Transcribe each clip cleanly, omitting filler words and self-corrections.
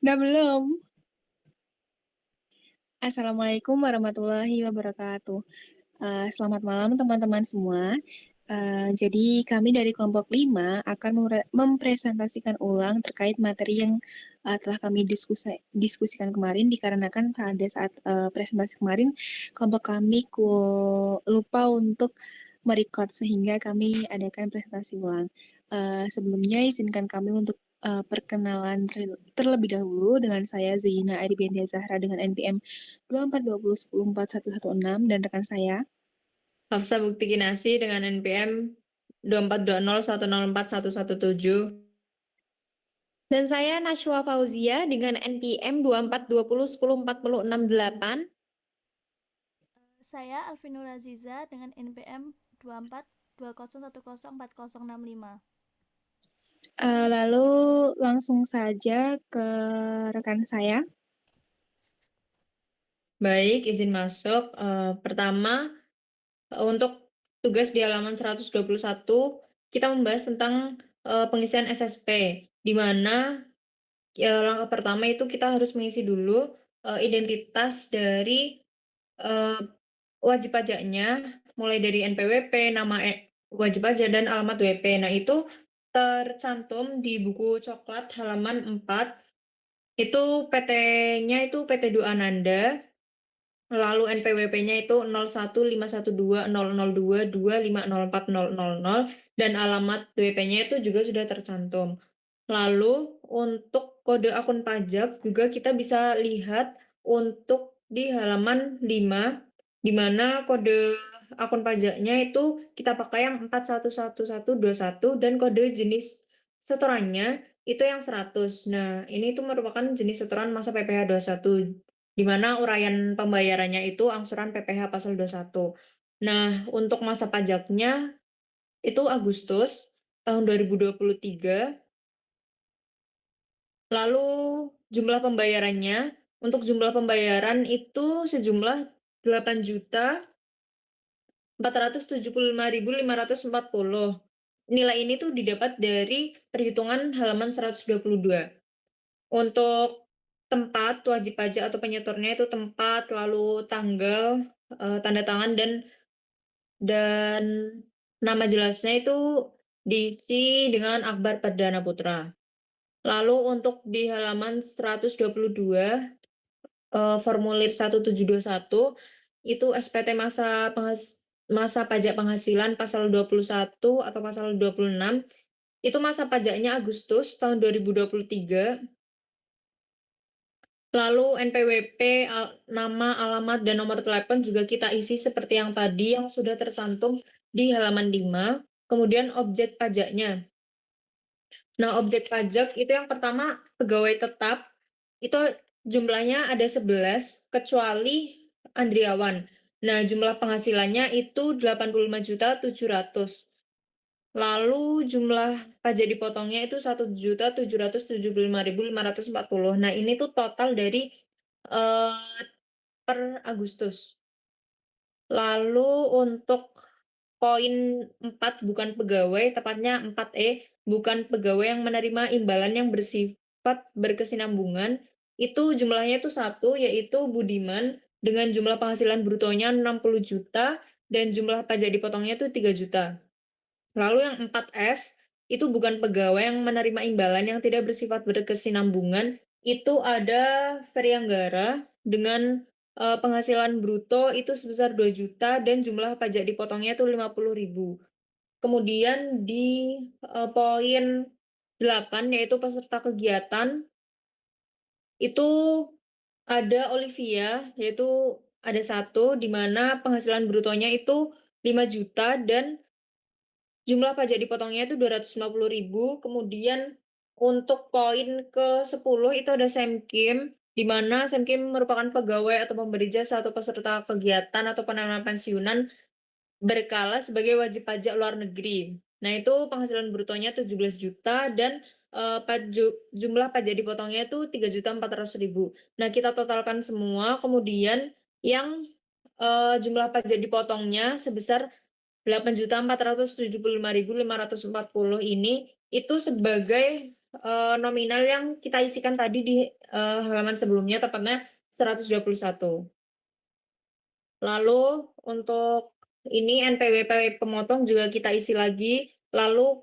Udah belum? Assalamualaikum warahmatullahi wabarakatuh. Selamat malam teman-teman semua. Jadi kami dari kelompok 5 akan mempresentasikan ulang terkait materi yang telah kami diskusikan kemarin dikarenakan pada saat presentasi kemarin kelompok kami lupa untuk merecord sehingga kami adakan presentasi ulang. Sebelumnya izinkan kami untuk perkenalan terlebih dahulu dengan saya Zuyina Adibintia Zahra dengan NPM 2420104116 dan rekan saya. Hafsa Bukti Kinasi dengan NPM 2420104117. Dan saya Nashwa Fauzia dengan NPM 2420104068. Saya Alvinur Aziza dengan NPM 2420104065. Lalu langsung saja ke rekan saya. Baik, izin masuk. Pertama, untuk tugas di halaman 121, kita membahas tentang pengisian SSP, di mana langkah pertama itu kita harus mengisi dulu identitas dari wajib pajaknya, mulai dari NPWP, nama wajib pajak, dan alamat WP. Nah, itu tercantum di buku coklat halaman 4. Itu PT-nya itu PT Dua Ananda, lalu NPWP-nya itu 01512002250400, dan alamat WP-nya itu juga sudah tercantum. Lalu untuk kode akun pajak juga kita bisa lihat untuk di halaman 5, di mana kode akun pajaknya itu kita pakai yang 411121 dan kode jenis setorannya itu yang 100. Nah, ini itu merupakan jenis setoran masa PPh 21, di mana uraian pembayarannya itu angsuran PPh pasal 21. Nah, untuk masa pajaknya itu Agustus tahun 2023. Lalu jumlah pembayarannya, untuk jumlah pembayaran itu sejumlah 8.475.540. Nilai ini tuh didapat dari perhitungan halaman 122. Untuk tempat wajib pajak atau penyetornya itu tempat, lalu tanggal, tanda tangan, dan nama jelasnya itu diisi dengan Akbar Perdana Putra. Lalu untuk di halaman 122, formulir 1721, itu SPT masa pajak penghasilan pasal 21 atau pasal 26, itu masa pajaknya Agustus tahun 2023. Lalu NPWP, nama, alamat, dan nomor telepon juga kita isi seperti yang tadi yang sudah tercantum di halaman 5. Kemudian objek pajaknya. Nah, objek pajak itu yang pertama pegawai tetap, itu jumlahnya ada 11 kecuali Andriawan. Nah, jumlah penghasilannya itu 85.700.000. Lalu jumlah pajak dipotongnya itu 1.775.540. Nah, ini tuh total dari per Agustus. Lalu untuk poin 4 bukan pegawai, tepatnya 4E, bukan pegawai yang menerima imbalan yang bersifat berkesinambungan, itu jumlahnya itu 1, yaitu Budiman, dengan jumlah penghasilan brutonya 60 juta dan jumlah pajak dipotongnya itu 3 juta. Lalu yang 4F, itu bukan pegawai yang menerima imbalan yang tidak bersifat berkesinambungan, itu ada Feryanggara dengan penghasilan bruto itu sebesar 2 juta dan jumlah pajak dipotongnya itu 50.000. Kemudian di poin 8, yaitu peserta kegiatan, itu ada Olivia, yaitu ada 1, di mana penghasilan brutonya itu 5 juta dan jumlah pajak dipotongnya itu 250.000. Kemudian untuk poin ke-10 itu ada Semkim, di mana Semkim merupakan pegawai atau pemberi jasa atau peserta kegiatan atau penanaman pensiunan berkala sebagai wajib pajak luar negeri. Nah, itu penghasilan brutonya 17 juta dan jumlah pajak dipotongnya itu 3.400.000. Nah, kita totalkan semua, kemudian yang jumlah pajak dipotongnya sebesar 8.475.540 ini itu sebagai nominal yang kita isikan tadi di halaman sebelumnya, tepatnya 121. Lalu untuk ini NPWP pemotong juga kita isi lagi. Lalu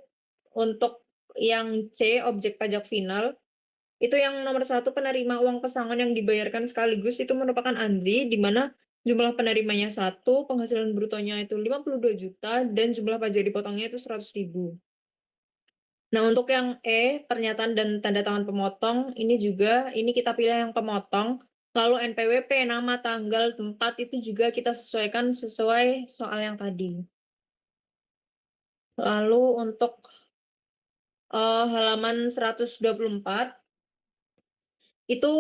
untuk yang C, objek pajak final, itu yang nomor 1 penerima uang pesangon yang dibayarkan sekaligus itu merupakan Andri, di mana jumlah penerimanya 1, penghasilan brutonya itu 52 juta, dan jumlah pajak dipotongnya itu 100.000. Nah, untuk yang E, pernyataan dan tanda tangan pemotong, ini kita pilih yang pemotong. Lalu NPWP, nama, tanggal, tempat, itu juga kita sesuaikan sesuai soal yang tadi. Lalu untuk halaman 124, itu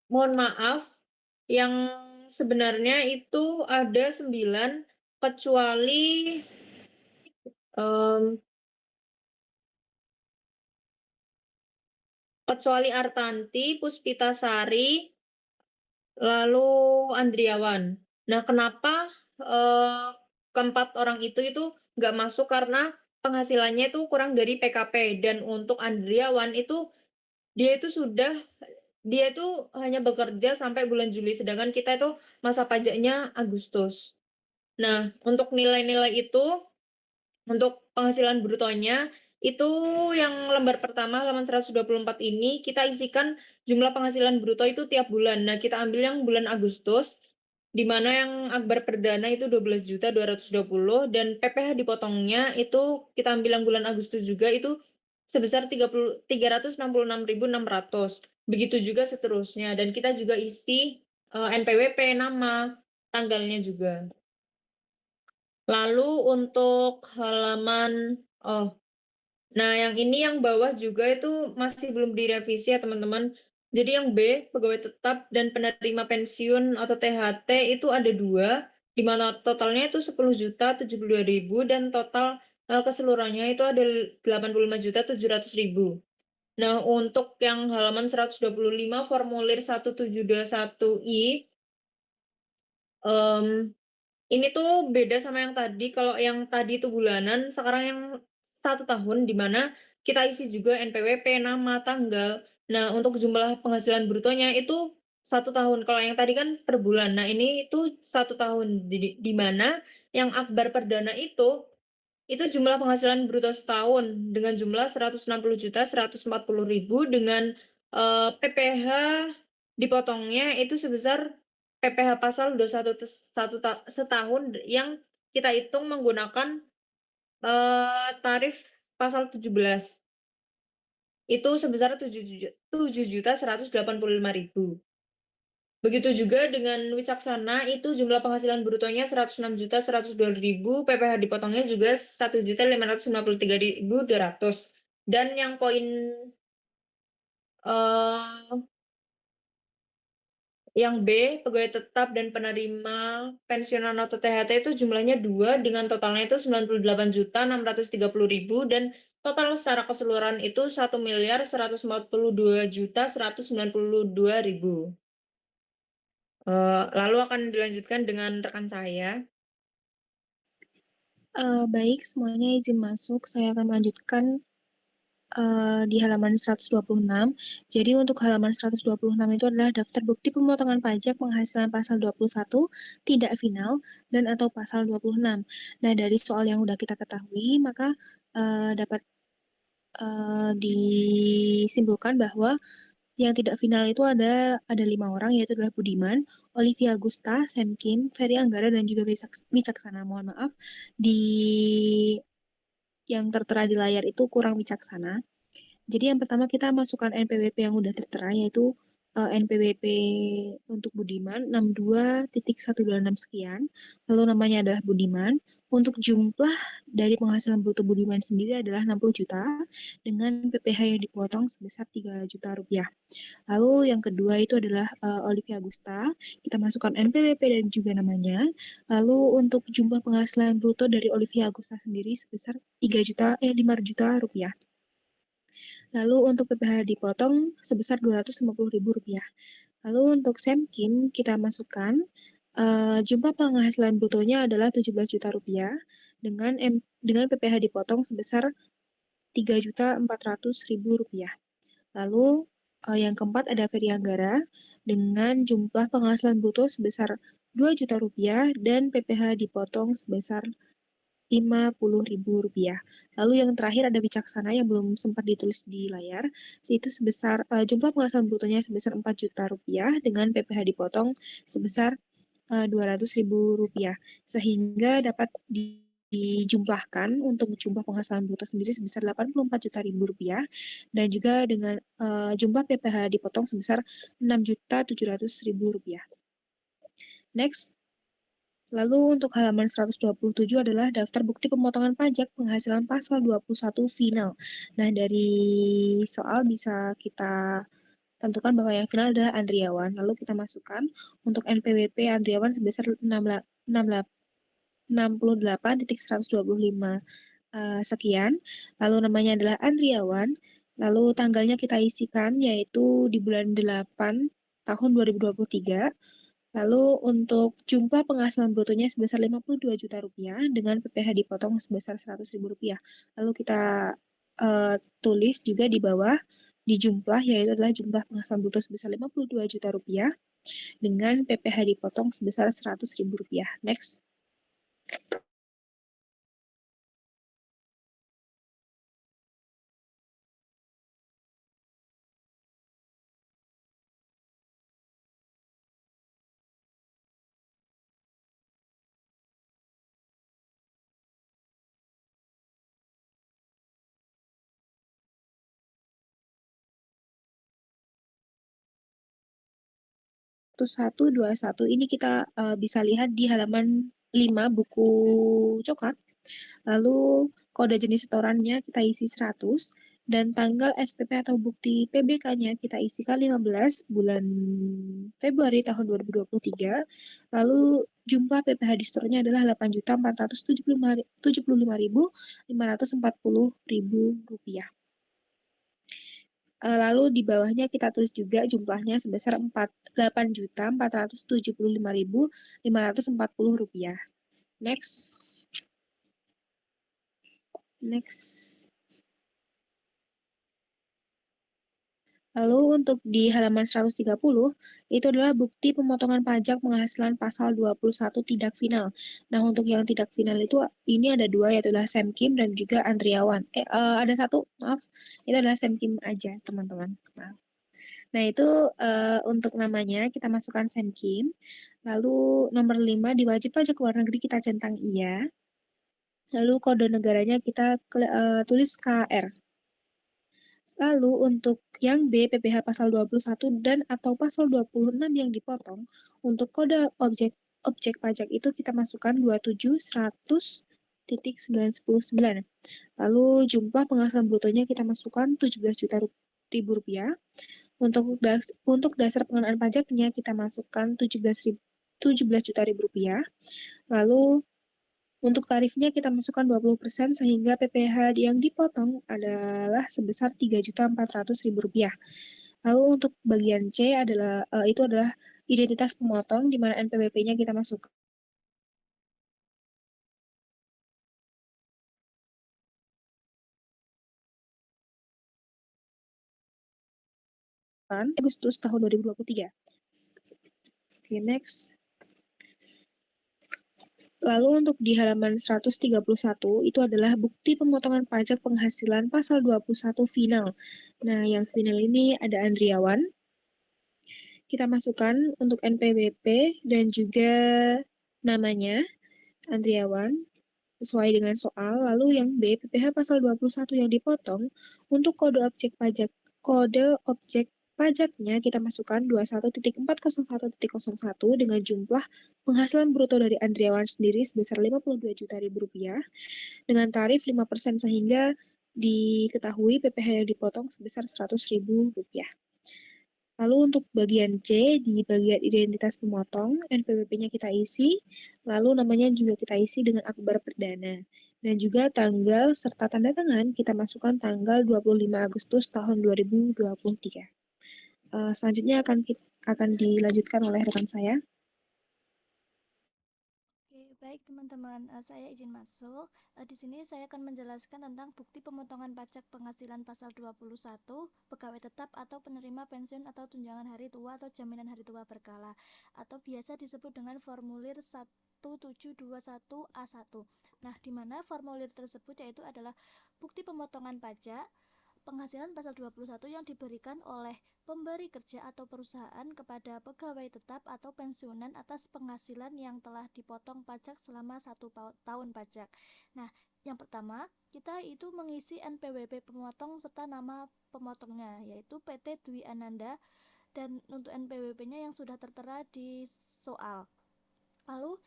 mohon maaf, yang sebenarnya itu ada 9, kecuali Artanti, Puspitasari, lalu Andriawan. Nah, kenapa keempat orang itu nggak masuk? Karena penghasilannya itu kurang dari PKP, dan untuk Andriawan itu dia itu hanya bekerja sampai bulan Juli, sedangkan kita itu masa pajaknya Agustus. Nah, untuk nilai-nilai itu, untuk penghasilan brutonya, itu yang lembar pertama halaman 124 ini kita isikan jumlah penghasilan bruto itu tiap bulan. Nah, kita ambil yang bulan Agustus, di mana yang akbar perdana itu 12.220.000 dan PPh dipotongnya itu kita ambil yang bulan Agustus juga itu sebesar 366.600. Begitu juga seterusnya, dan kita juga isi NPWP, nama, tanggalnya juga. Lalu untuk halaman nah yang ini yang bawah juga itu masih belum direvisi ya teman-teman. Jadi yang B, pegawai tetap dan penerima pensiun atau THT itu ada 2, di mana totalnya itu 10.072.000 dan total keseluruhannya itu ada 85.700.000. Nah, untuk yang halaman 125 formulir 1721I, ini tuh beda sama yang tadi. Kalau yang tadi itu bulanan, sekarang yang 1 tahun, di mana kita isi juga NPWP, nama, tanggal. Nah, untuk jumlah penghasilan brutonya itu 1 tahun. Kalau yang tadi kan per bulan. Nah, ini itu 1 tahun. Di mana yang akbar perdana itu jumlah penghasilan bruto setahun dengan jumlah 160.140.000 dengan PPh dipotongnya itu sebesar PPh pasal 21 setahun yang kita hitung menggunakan tarif pasal 17. Itu sebesar 7.185.000. Begitu juga dengan Wicaksana, itu jumlah penghasilan brutonya 106.102.000, PPh dipotongnya juga 1.553.200. Dan yang poin yang B, pegawai tetap dan penerima pensiunan atau THT itu jumlahnya 2 dengan totalnya itu 98.630.000 dan total secara keseluruhan itu 1.142.192.000. Lalu akan dilanjutkan dengan rekan saya. Baik, semuanya izin masuk. Saya akan melanjutkan di halaman 126. Jadi untuk halaman 126 itu adalah daftar bukti pemotongan pajak penghasilan pasal 21 tidak final dan atau pasal 26. Nah, dari soal yang sudah kita ketahui, maka dapat disimpulkan bahwa yang tidak final itu ada 5 orang, yaitu adalah Budiman, Olivia Agusta, Sam Kim, Ferry Anggara, dan juga Wicaksana. Mohon maaf, yang tertera di layar itu kurang wicaksana. Jadi yang pertama kita masukkan NPWP yang udah tertera, yaitu NPWP untuk Budiman 62.126 sekian. Lalu namanya adalah Budiman. Untuk jumlah dari penghasilan bruto Budiman sendiri adalah 60 juta dengan PPh yang dipotong sebesar 3 juta rupiah. Lalu yang kedua itu adalah Olivia Agusta. Kita masukkan NPWP dan juga namanya. Lalu untuk jumlah penghasilan bruto dari Olivia Agusta sendiri sebesar 5 juta rupiah. Lalu untuk PPh dipotong sebesar Rp250.000. Lalu untuk Sam Kim kita masukkan jumlah penghasilan brutonya adalah 17 juta rupiah dengan PPh dipotong sebesar Rp3.400.000. Lalu yang keempat ada Ferry Anggara dengan jumlah penghasilan bruto sebesar Rp2 juta dan PPh dipotong sebesar Rp50.000. Lalu yang terakhir ada Wicaksana yang belum sempat ditulis di layar, itu sebesar jumlah penghasilan brutonya sebesar Rp4 juta dengan PPh dipotong sebesar Rp200.000, sehingga dapat dijumlahkan untuk jumlah penghasilan bruto sendiri sebesar Rp84 juta dan juga dengan jumlah PPh dipotong sebesar Rp6.700.000. Next. Lalu untuk halaman 127 adalah daftar bukti pemotongan pajak penghasilan pasal 21 final. Nah, dari soal bisa kita tentukan bahwa yang final adalah Andriawan. Lalu kita masukkan untuk NPWP Andriawan sebesar 68.125 sekian. Lalu namanya adalah Andriawan. Lalu tanggalnya kita isikan yaitu di bulan 8 tahun 2023. Lalu untuk jumlah penghasilan brutonya sebesar Rp52 juta dengan PPh dipotong sebesar Rp100.000. Lalu kita tulis juga di bawah di jumlah yaitu adalah jumlah penghasilan bruto sebesar Rp52 juta dengan PPh dipotong sebesar Rp100.000. Next. Satu dua satu ini kita bisa lihat di halaman 5 buku coklat. Lalu kode jenis setorannya kita isi 100 dan tanggal SPP atau bukti PBK-nya kita isikan 15 bulan Februari tahun 2023. Lalu jumlah PPh di store-nya adalah Rp8.475.540.000. Lalu di bawahnya kita tulis juga jumlahnya sebesar Rp8.475.540. Next. Lalu untuk di halaman 130, itu adalah bukti pemotongan pajak penghasilan pasal 21 tidak final. Nah, untuk yang tidak final itu, ini ada dua, yaitu adalah Semkim dan juga Andriawan. Ada satu, maaf, itu adalah Semkim aja, teman-teman. Maaf. Nah, itu untuk namanya kita masukkan Semkim. Lalu nomor 5, di wajib pajak luar negeri kita centang iya. Lalu kode negaranya kita tulis KR. Lalu untuk yang B, PPh pasal 21 dan atau pasal 26 yang dipotong, untuk kode objek pajak itu kita masukkan 27.100.919. Lalu jumlah penghasilan brutonya kita masukkan Rp17 juta. Untuk dasar pengenaan pajaknya kita masukkan Rp17 juta. Lalu untuk tarifnya kita masukkan 20% sehingga PPh yang dipotong adalah sebesar Rp3.400.000. Lalu untuk bagian C adalah itu adalah identitas pemotong di mana NPWP-nya kita masukkan Agustus tahun 2023. Oke, next. Lalu untuk di halaman 131 itu adalah bukti pemotongan pajak penghasilan pasal 21 final. Nah, yang final ini ada Andriawan. Kita masukkan untuk NPWP dan juga namanya Andriawan sesuai dengan soal. Lalu yang B, PPh pasal 21 yang dipotong untuk kode objek pajaknya kita masukkan 21.401.01 dengan jumlah penghasilan bruto dari Andriawan sendiri sebesar Rp52 juta dengan tarif 5% sehingga diketahui PPh yang dipotong sebesar Rp100.000. Lalu untuk bagian C, di bagian identitas pemotong, NPWP-nya kita isi, lalu namanya juga kita isi dengan akbar perdana. Dan juga tanggal serta tanda tangan kita masukkan tanggal 25 Agustus tahun 2023. Selanjutnya akan dilanjutkan oleh rekan saya. Oke, baik. Baik teman-teman, saya izin masuk. Di sini saya akan menjelaskan tentang bukti pemotongan pajak penghasilan pasal 21, pegawai tetap atau penerima pensiun atau tunjangan hari tua atau jaminan hari tua berkala, atau biasa disebut dengan formulir 1721A1. Nah, di mana formulir tersebut yaitu adalah bukti pemotongan pajak penghasilan pasal 21 yang diberikan oleh pemberi kerja atau perusahaan kepada pegawai tetap atau pensiunan atas penghasilan yang telah dipotong pajak selama 1 tahun pajak. Nah, yang pertama, kita itu mengisi NPWP pemotong serta nama pemotongnya, yaitu PT Dwi Ananda, dan untuk NPWP-nya yang sudah tertera di soal. Lalu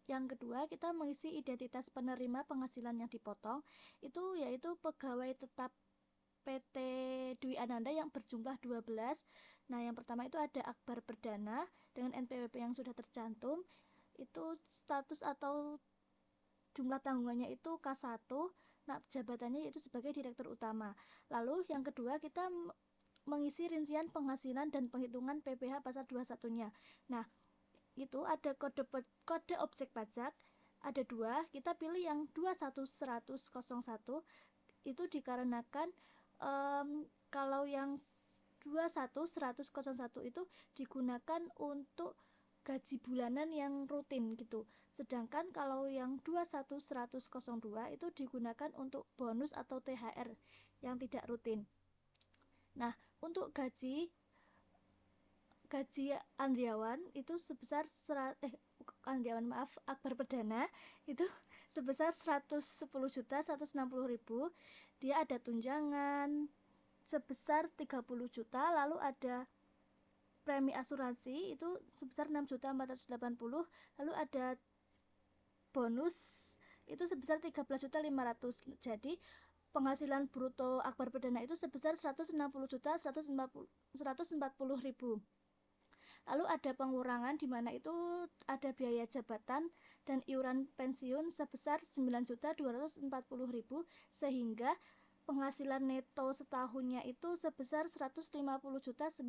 yang kedua, kita mengisi identitas penerima penghasilan yang dipotong, itu yaitu pegawai tetap PT Dwi Ananda yang berjumlah 12. Nah, yang pertama itu ada Akbar Perdana dengan NPWP yang sudah tercantum. Itu status atau jumlah tanggungannya itu K1. Nah, jabatannya yaitu sebagai Direktur Utama. Lalu yang kedua, kita mengisi rincian penghasilan dan penghitungan PPh pasal 21-nya. Nah, itu ada kode objek pajak, ada dua. Kita pilih yang 21101. Itu dikarenakan kalau yang 21101 itu digunakan untuk gaji bulanan yang rutin gitu. Sedangkan kalau yang 21102 itu digunakan untuk bonus atau THR yang tidak rutin. Nah, untuk gaji Andriawan itu sebesar Akbar Perdana itu sebesar 110.160.000. Dia ada tunjangan sebesar 30 juta, lalu ada premi asuransi itu sebesar 6.480.000, lalu ada bonus itu sebesar 13.500.000. Jadi penghasilan bruto Akbar Perdana itu sebesar 160.140.000. Lalu ada pengurangan di mana itu ada biaya jabatan dan iuran pensiun sebesar 9.240.000, sehingga penghasilan neto setahunnya itu sebesar 150.900.000.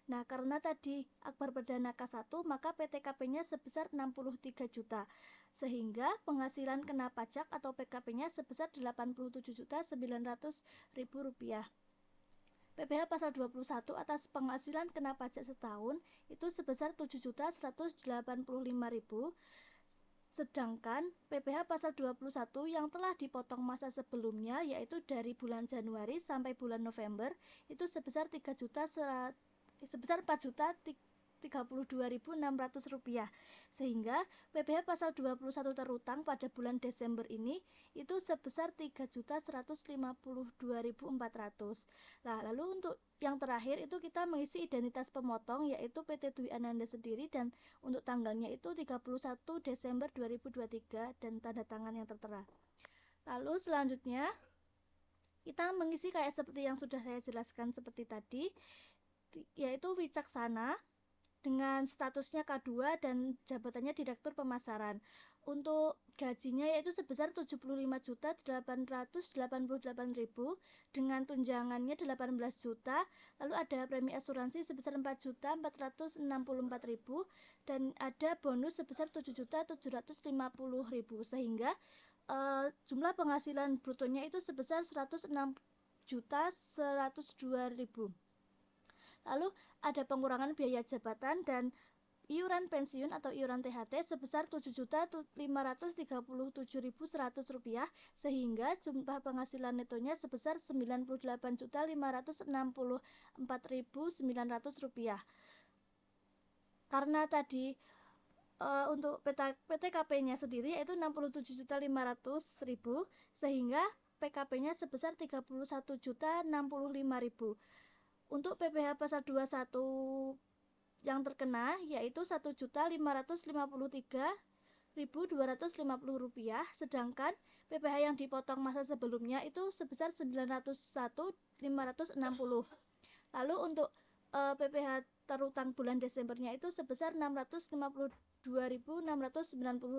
Nah, karena tadi Akbar Perdana K1, maka PTKP-nya sebesar 63 juta. Sehingga penghasilan kena pajak atau PKP-nya sebesar 87.900.000 rupiah. PPh pasal 21 atas penghasilan kena pajak setahun itu sebesar 7.185.000. Sedangkan PPh pasal 21 yang telah dipotong masa sebelumnya, yaitu dari bulan Januari sampai bulan November, itu sebesar 4.032.600 rupiah. Sehingga PPh pasal 21 terutang pada bulan Desember ini itu sebesar 3.152.400. Nah, lalu untuk yang terakhir itu kita mengisi identitas pemotong, yaitu PT Dwi Ananda sendiri, dan untuk tanggalnya itu 31 Desember 2023 dan tanda tangan yang tertera. Lalu selanjutnya kita mengisi kayak seperti yang sudah saya jelaskan seperti tadi, yaitu Wicaksana dengan statusnya K2 dan jabatannya Direktur Pemasaran. Untuk gajinya yaitu sebesar 75.888.000 dengan tunjangannya 18 juta, lalu ada premi asuransi sebesar 4.464.000 dan ada bonus sebesar 7.750.000, sehingga jumlah penghasilan brutonya itu sebesar 106.102.000. Lalu ada pengurangan biaya jabatan dan iuran pensiun atau iuran THT sebesar 7.537.100 rupiah, sehingga jumlah penghasilan netonya sebesar 98.564.900 rupiah. Karena tadi untuk PTKP-nya sendiri yaitu 67.500.000, sehingga PKP-nya sebesar 31.065.000. Untuk PPh pasal 21 yang terkena yaitu 1.553.250 rupiah, sedangkan PPh yang dipotong masa sebelumnya itu sebesar 901.560. Lalu untuk PPh terutang bulan Desembernya itu sebesar 652.690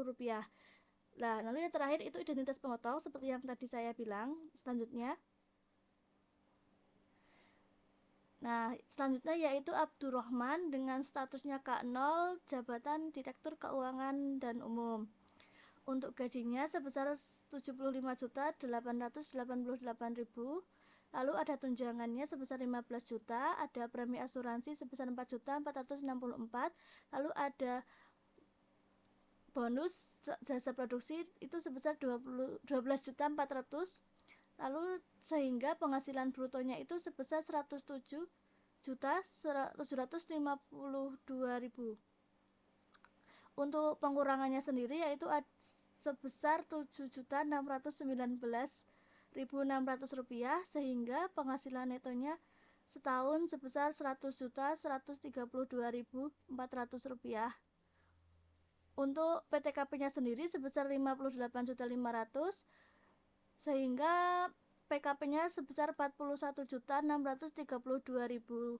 rupiah. Nah, lalu yang terakhir itu identitas pemotong seperti yang tadi saya bilang. Selanjutnya, Nah, selanjutnya yaitu Abdurrahman dengan statusnya K0, jabatan Direktur Keuangan dan Umum. Untuk gajinya sebesar 75.888.000. Lalu ada tunjangannya sebesar 15 juta, ada premi asuransi sebesar 4.464.000, lalu ada bonus jasa produksi itu sebesar 12.400.000, lalu sehingga penghasilan brutonya itu sebesar 107.752.000. Untuk pengurangannya sendiri yaitu sebesar 7.619.600 rupiah, sehingga penghasilan netonya setahun sebesar 100.132.400 rupiah. Untuk PTKP-nya sendiri sebesar 58.500, sehingga PKP-nya sebesar 41.632.000.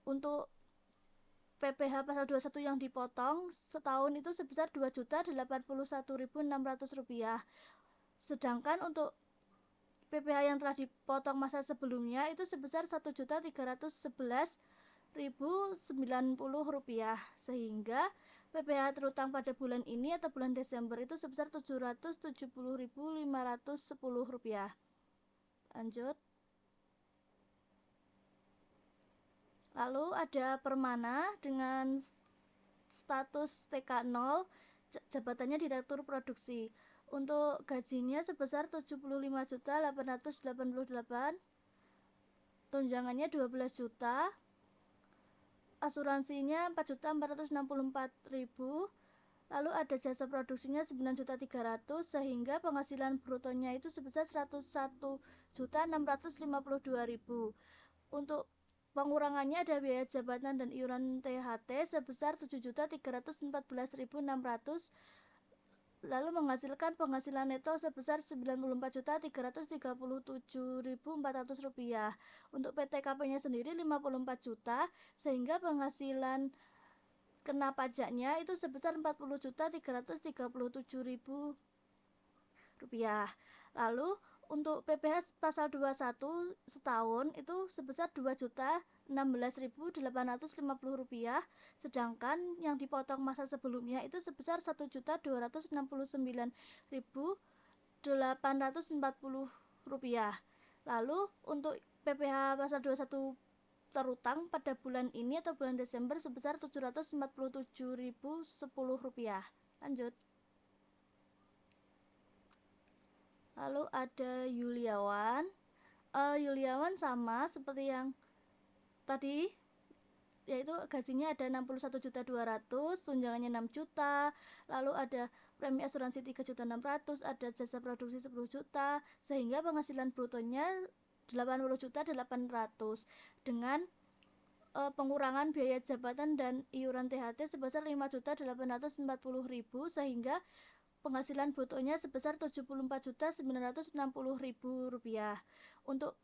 Untuk PPh pasal 21 yang dipotong setahun itu sebesar 2.081.600 rupiah. Sedangkan untuk PPh yang telah dipotong masa sebelumnya itu sebesar 1.311.090 rupiah, sehingga PPh terutang pada bulan ini atau bulan Desember itu sebesar 770.510 rupiah. Lanjut. Lalu ada Permana dengan status TK0, jabatannya Direktur Produksi. Untuk gajinya sebesar 75.888.000, tunjangannya 12 juta, asuransinya 4.464.000, lalu ada jasa produksinya 9.300.000, sehingga penghasilan brutonya itu sebesar 101.652.000. Untuk pengurangannya ada biaya jabatan dan iuran THT sebesar 7.314.600, lalu menghasilkan penghasilan neto sebesar 94.337.400 rupiah. Untuk PTKP-nya sendiri 54 juta, sehingga penghasilan kena pajaknya itu sebesar 40.337.000 rupiah. Lalu untuk PPh pasal 21 setahun itu sebesar 2.016.850 rupiah, sedangkan yang dipotong masa sebelumnya itu sebesar 1.269.840 rupiah. Lalu untuk PPh pasal 21 terutang pada bulan ini atau bulan Desember sebesar 747.010 rupiah. Lanjut. Lalu ada Yuliawan. Yuliawan sama seperti yang tadi, yaitu gajinya ada 61.200.000, tunjangannya 6 juta, lalu ada premi asuransi 3.600.000, ada jasa produksi 10 juta, sehingga penghasilan brutonya 80.800.000 dengan pengurangan biaya jabatan dan iuran THT sebesar 5.840.000, sehingga penghasilan brutonya sebesar 74.960.000 rupiah. Untuk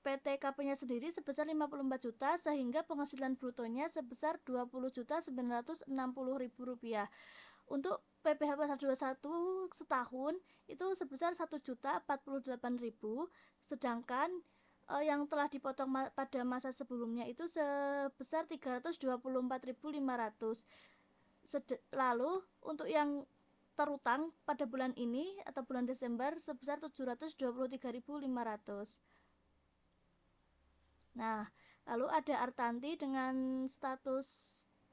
PTKP-nya sendiri sebesar 54 juta, sehingga penghasilan brutonya sebesar 20.960.000 rupiah. Untuk PPh pasal 21 setahun itu sebesar 1.048.000, sedangkan yang telah dipotong pada masa sebelumnya itu sebesar 324.500. Lalu untuk yang terutang pada bulan ini atau bulan Desember sebesar 723.500. Nah, lalu ada Artanti dengan status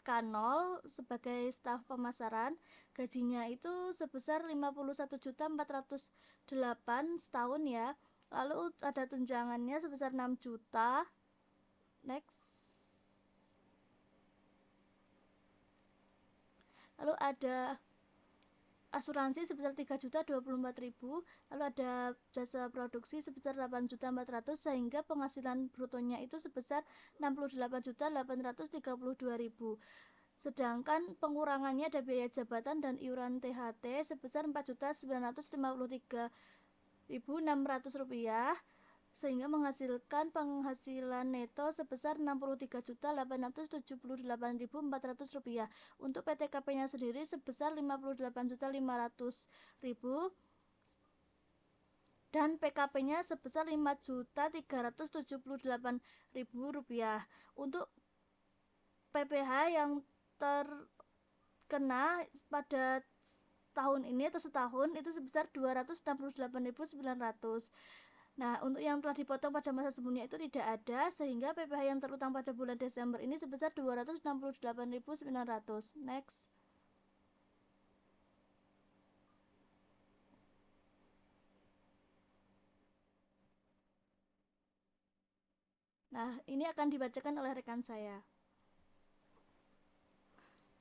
K0 sebagai staf pemasaran, gajinya itu sebesar 51.408 setahun ya. Lalu ada tunjangannya sebesar 6 juta. Next. Lalu ada asuransi sebesar 3.024.000, lalu ada jasa produksi sebesar 8.400.000, sehingga penghasilan brutonya itu sebesar 68.832.000. Sedangkan pengurangannya ada biaya jabatan dan iuran THT sebesar 4.953.600 rupiah, sehingga menghasilkan penghasilan neto sebesar 63.878.400 rupiah. Untuk PTKP-nya sendiri sebesar 58.500.000, dan PKP-nya sebesar Rp5.378.000. Untuk PPh yang terkena pada tahun ini atau setahun itu sebesar 268.900. Nah, untuk yang telah dipotong pada masa sebelumnya itu tidak ada, sehingga PPh yang terutang pada bulan Desember ini sebesar 268.900. Next. Nah, ini akan dibacakan oleh rekan saya.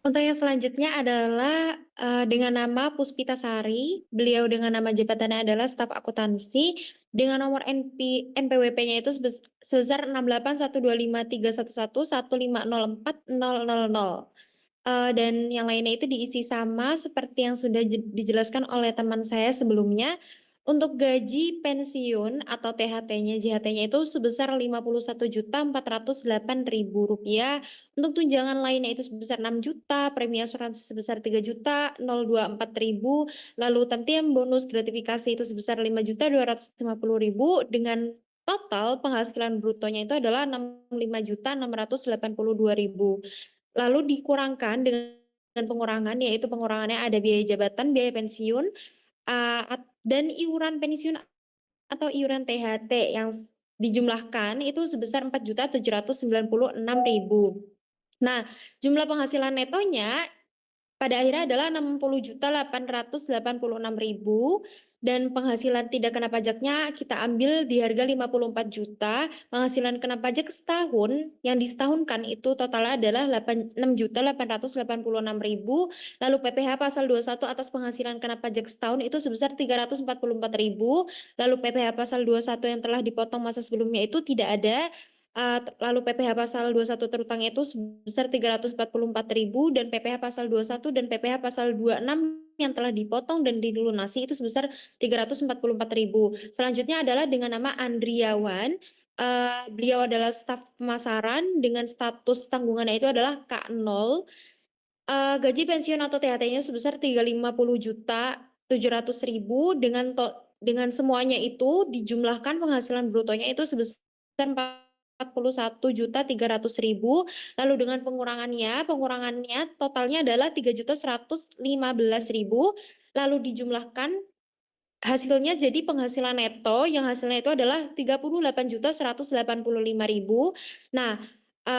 Untuk yang selanjutnya adalah dengan nama Puspita Sari, beliau dengan nama jabatannya adalah staf akuntansi, dengan nomor NPWP-nya itu sebesar 681253111150400. Dan yang lainnya itu diisi sama seperti yang sudah dijelaskan oleh teman saya sebelumnya. Untuk gaji pensiun atau THT-nya, JHT-nya itu sebesar Rp51.408.000. Untuk tunjangan lainnya itu sebesar 6 juta, premi asuransi sebesar 3.024.000, lalu tamtiam bonus gratifikasi itu sebesar 5.250.000 dengan total penghasilan brutonya itu adalah 65.682.000. Lalu dikurangkan dengan pengurangan, yaitu pengurangannya ada biaya jabatan, biaya pensiun, dan iuran pensiun atau iuran THT yang dijumlahkan itu sebesar 4.796.000. Nah, jumlah penghasilan netonya pada akhirnya adalah 60.886.000 dan penghasilan tidak kena pajaknya kita ambil di harga 54 juta. Penghasilan kena pajak setahun yang disetahunkan itu totalnya adalah 6.886.000. Lalu PPh pasal 21 atas penghasilan kena pajak setahun itu sebesar 344.000. Lalu PPh pasal 21 yang telah dipotong masa sebelumnya itu tidak ada. Lalu PPh pasal 21 terutang itu sebesar 344.000 dan PPh pasal 21 dan PPh pasal 26 yang telah dipotong dan dilunasi itu sebesar 344.000. Selanjutnya adalah dengan nama Andriawan. Beliau adalah staf pemasaran dengan status tanggungannya itu adalah K0. Gaji pensiun atau THT-nya sebesar 350.700.000 dengan semuanya itu dijumlahkan penghasilan brutonya itu sebesar 41.300.000. Lalu dengan pengurangannya totalnya adalah 3.115.000. Lalu dijumlahkan hasilnya jadi penghasilan neto yang hasilnya itu adalah 38.185.000. Nah,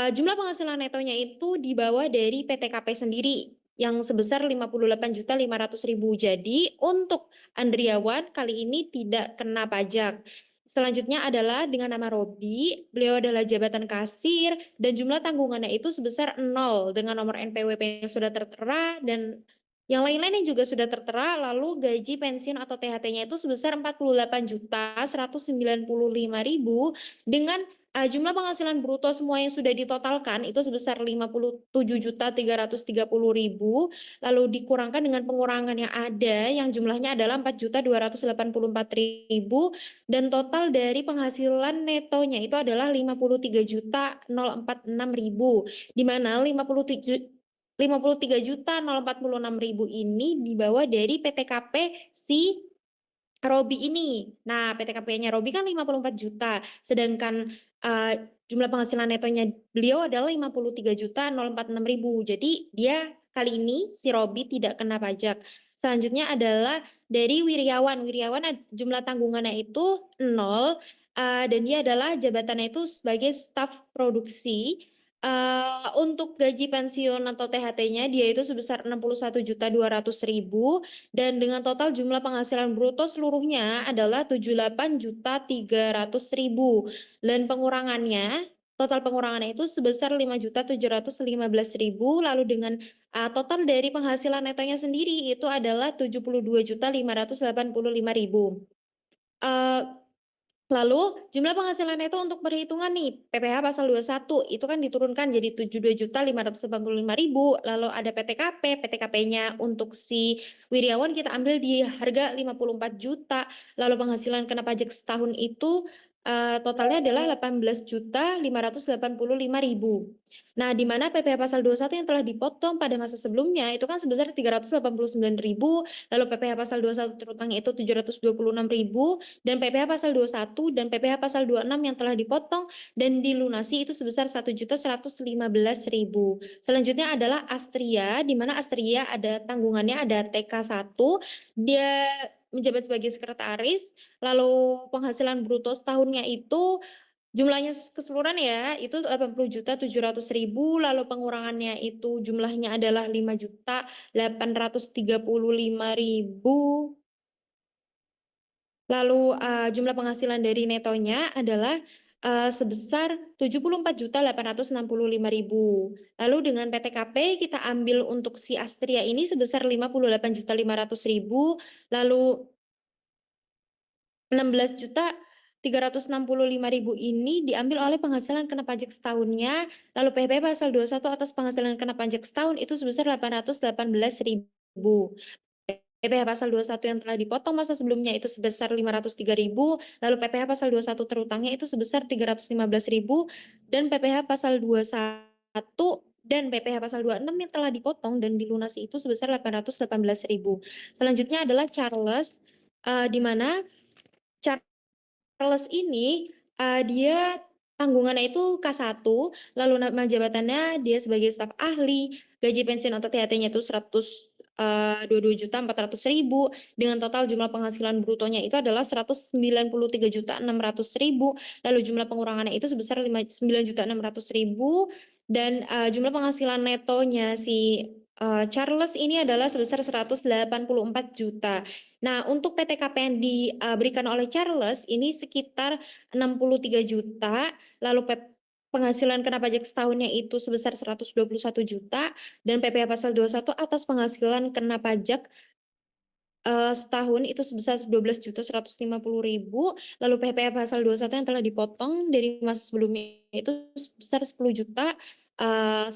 jumlah penghasilan netonya itu di bawah dari PTKP sendiri yang sebesar 58.500.000. Jadi untuk Andriawan kali ini tidak kena pajak. Selanjutnya adalah dengan nama Robi, beliau adalah jabatan kasir dan jumlah tanggungannya itu sebesar 0 dengan nomor NPWP yang sudah tertera dan yang lain-lain yang juga sudah tertera. Lalu gaji pensiun atau THT-nya itu sebesar 48.195.000 dengan jumlah penghasilan bruto semua yang sudah ditotalkan itu sebesar 57.330.000. Lalu dikurangkan dengan pengurangan yang ada yang jumlahnya adalah 4.284.000 dan total dari penghasilan netonya itu adalah 53.046.000, di mana 53.046.000 ini dibawa dari PTKP si Robi ini. Nah, PTKP-nya Robi kan 54 juta, sedangkan jumlah penghasilan netonya beliau adalah 53.046.000. Jadi dia kali ini si Robi tidak kena pajak. Selanjutnya adalah dari Wiryawan. Wiryawan jumlah tanggungannya itu 0 dan dia adalah jabatannya itu sebagai staf produksi. Untuk gaji pensiun atau THT-nya dia itu sebesar 61.200.000 dan dengan total jumlah penghasilan bruto seluruhnya adalah 78.300.000 dan total pengurangannya itu sebesar 5.715.000. Lalu dengan total dari penghasilan netonya sendiri itu adalah 72.585.000. Lalu jumlah penghasilan neto untuk perhitungan nih PPh pasal 21 itu kan diturunkan jadi 72.585.000. Lalu ada PTKP-nya untuk si Wiryawan kita ambil di harga 54 juta. Lalu penghasilan kena pajak setahun itu totalnya adalah 18.585.000. Nah, di mana PPh pasal 21 yang telah dipotong pada masa sebelumnya itu kan sebesar 389.000, lalu PPh pasal 21 terutangnya itu 726.000, dan PPh pasal 21 dan PPh pasal 26 yang telah dipotong dan dilunasi itu sebesar 1.115.000. Selanjutnya adalah Astria, di mana Astria ada tanggungannya ada TK1, dia menjabat sebagai sekretaris, lalu penghasilan bruto setahunnya itu jumlahnya keseluruhan ya, itu 80.700.000, lalu pengurangannya itu jumlahnya adalah 5.835.000. Lalu jumlah penghasilan dari netonya adalah sebesar 74.865.000. Lalu dengan PTKP kita ambil untuk si Astria ini sebesar 58.500.000, lalu 16.365.000 ini diambil oleh penghasilan kena pajak setahunnya, lalu PPh pasal 21 atas penghasilan kena pajak setahun itu sebesar 818.000. PPh pasal 21 yang telah dipotong masa sebelumnya itu sebesar 503.000, lalu PPh pasal 21 terutangnya itu sebesar 315.000, dan PPh pasal 21 dan PPh pasal 26 yang telah dipotong dan dilunasi itu sebesar 818.000. Selanjutnya adalah Charles, di mana Charles ini dia tanggungannya itu K1, lalu nama jabatannya dia sebagai staf ahli, gaji pensiun atau THT-nya itu 122.400.000, dengan total jumlah penghasilan brutonya itu adalah 193.600.000, lalu jumlah pengurangannya itu sebesar 9.600.000, dan jumlah penghasilan netonya si Charles ini adalah sebesar 184 juta. Nah, untuk PTKP yang diberikan oleh Charles ini sekitar 63 juta, lalu penghasilan kena pajak setahunnya itu sebesar 121 juta, dan PPh pasal 21 atas penghasilan kena pajak setahun itu sebesar 12.150.000, lalu PPh pasal 21 yang telah dipotong dari masa sebelumnya itu sebesar 10.098.000,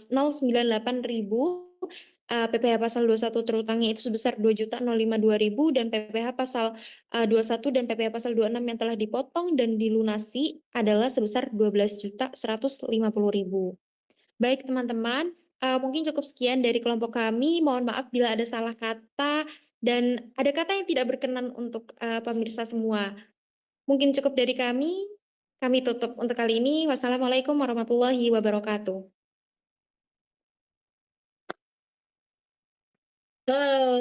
PPh pasal 21 terutangnya itu sebesar 2.052.000, dan PPh pasal 21 dan PPh pasal 26 yang telah dipotong dan dilunasi adalah sebesar 12.150.000. Baik teman-teman, mungkin cukup sekian dari kelompok kami. Mohon maaf bila ada salah kata dan ada kata yang tidak berkenan untuk pemirsa semua. Mungkin cukup dari kami. Kami tutup untuk kali ini. Wassalamualaikum warahmatullahi wabarakatuh. Halo.